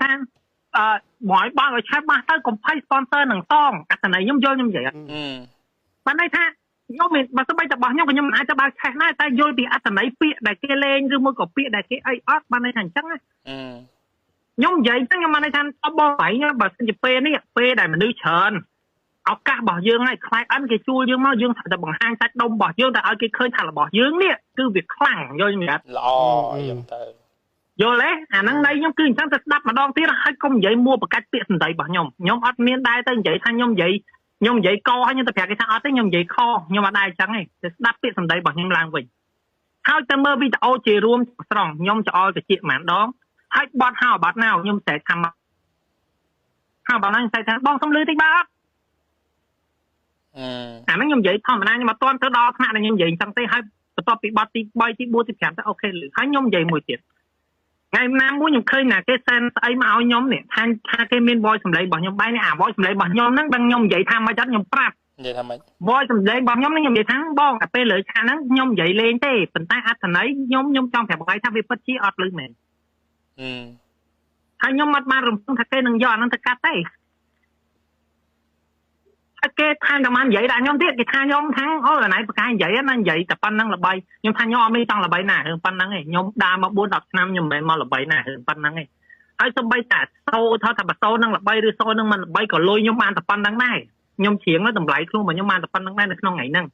ថាមួយបងឲ្យឆាប់បាសទៅកុំភ័យ sponsor នឹងសងអត្ថន័យខ្ញុំយល់ខ្ញុំនិយាយបានន័យថាខ្ញុំមិនបើស្បីតែរបស់ខ្ញុំក៏ខ្ញុំអាចទៅបើកឆេះដែរតែយល់ពីអត្ថន័យពាក្យដែលគេលេងឬមួយក៏ពាក្យដែលគេអីអត់បានន័យថាអញ្ចឹងខ្ញុំនិយាយអញ្ចឹងខ្ញុំបានន័យថាអបបងឯងបើសិនជាពេលនេះពេលដែលមនុស្សច្រើនឱកាសរបស់យើងហើយខ្លាចអិនគេជួលយើងមកយើងត្រូវតែបង្ហាញសាច់ដុំរបស់យើងតែឲ្យគេឃើញថារបស់យើងនេះគឺវាខ្លាំងយល់ខ្ញុំល្អអញ្ចឹងទៅយល់ទេអាហ្នឹងន័យខ្ញុំគឺអញ្ចឹងទៅស្ដាប់ម្ដងទៀតហើយកុំនិយាយមួបកាច់ពាក្យសម្ដីរបស់ខ្ញុំអត់មានដែរទៅនិយាយថាខ្ញុំនិយាយកហើយខ្ញុំទៅប្រាប់គេថាអត់ទេខ្ញុំនិយាយខខ្ញុំអត់ដែរអញ្ចឹងទេទៅស្ដាប់ពាក្យសម្ដីរបស់ខ្ញុំឡើងវិញហើយទៅមើលវីដេអូជារួមស្រង់ខ្ញុំច្អល់តិចម្ដងហើយបត់ហៅបាត់ណៅខ្ញុំតែថាហៅបាត់ណៅតែថាបងសុំលឺតិចបាទអាហ្នឹងខ្ញុំនិយាយធម្មតាខ្ញុំអត់ទាន់ទៅដល់ថ្នាក់ដែលខ្ញុំនិយាយអញ្ចឹងទេហើយបន្ទាប់ពីបត់ទី3ទី4ទី5ទៅអូខេលឺហើយខ្ញុំនិយាយមួយទៀតថ្ងៃណាមួយខ្ញុំឃើញណាគេសែនស្អីមកឲ្យខ្ញុំនេះថាគេមាន voice សម្លេងរបស់ខ្ញុំបែរនេះអា voice សម្លេងរបស់ខ្ញុំហ្នឹងដឹងខ្ញុំនិយាយថាមិនអត់ខ្ញុំប្រាប់និយាយថាមិន voice សម្លេងរបស់ខ្ញុំហ្នឹងខ្ញុំនិយាយថាបងតែពេលលើឆាហ្នឹងខ្ញុំនិយាយលេងទេប៉ុន្តែអត្ថន័យខ្ញុំចង់ប្រាប់បងឯងថាវាពិតជាអត់លឺមែនហើយខ្ញុំអត់បានរំពឹងថាគេនឹងយកអាហ្នឹងទៅកាត់ទេគេថាតែបាននិយាយដល់ខ្ញុំទៀតគេថាខ្ញុំថាអូអាណៃបកាយនិយាយណានិយាយតែប៉ុណ្្នឹងល្បីខ្ញុំថាខ្ញុំអត់មានចង់ល្បីណារឿងប៉ុណ្្នឹងឯងខ្ញុំដើរមក4 10ឆ្នាំខ្ញុំមិនមែនមកល្បីណារឿងប៉ុណ្្នឹងឯងហើយសំបីតាសូថាបសូនឹងល្បីឬសូនឹងមិនល្បីក៏លុយខ្ញុំបានតែប៉ុណ្្នឹងដែរខ្ញុំច្រៀងនៅតម្លៃខ្លួនរបស់ខ្ញុំបានតែប៉ុណ្្នឹងដែរនៅក្នុងថ្ងៃហ្នឹង